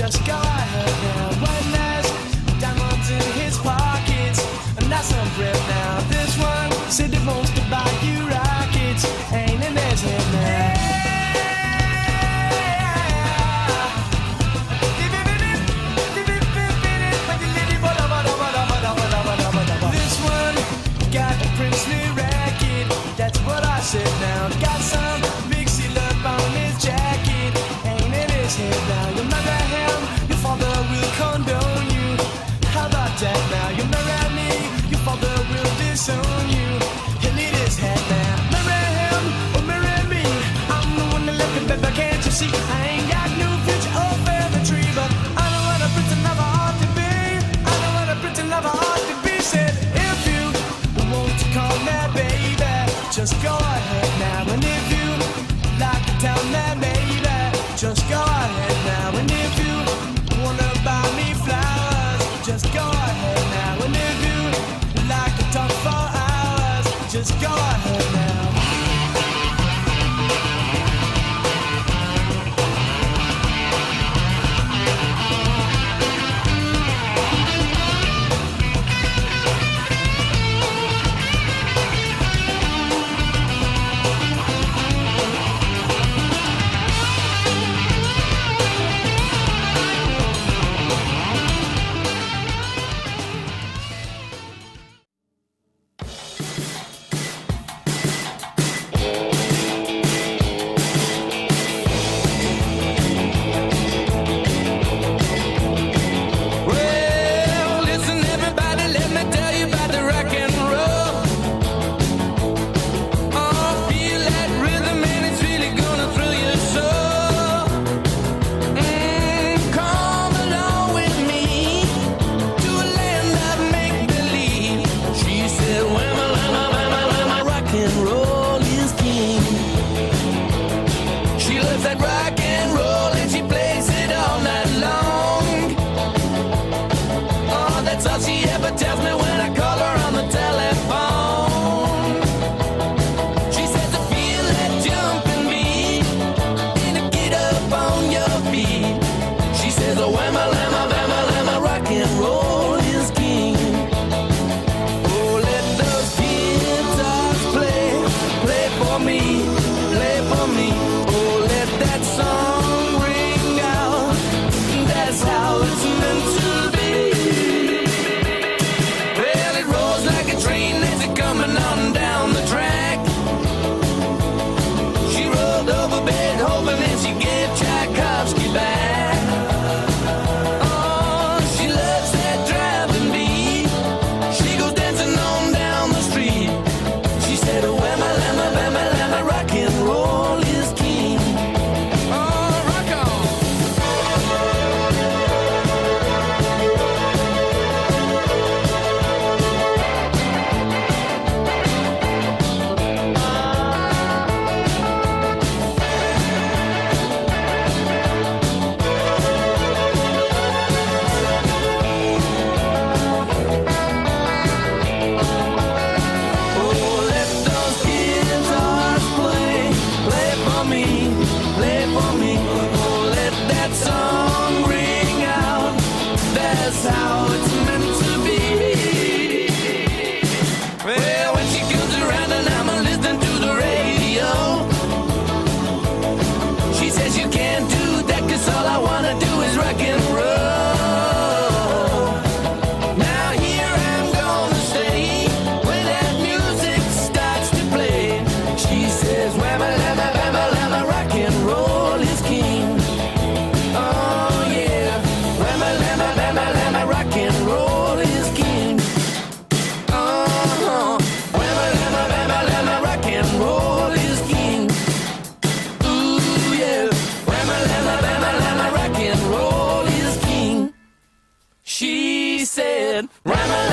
Just go ahead now. One last diamonds in his pockets, and that's some breath now. This one said he wants to buy you rockets, ain't in his head now. This one got a princely racket, that's what I said now. Got some mixy love on his jacket, ain't in his head now. You marry him, your father will condone you. How about that now? You marry me, your father will disown you. He'll eat his head now. Marry him or marry me, I'm the one that left him, baby, can't you see? I ain't got no future or fairy tree, but I know what a pretty lover ought to be. I know what a pretty lover ought to be. Said if you want to call me baby, just go ahead now. And if you like to tell me baby, just go ahead now. And if you wanna buy me flowers, just go ahead now. And if you like to talk for hours, just go ahead now. said, Rama,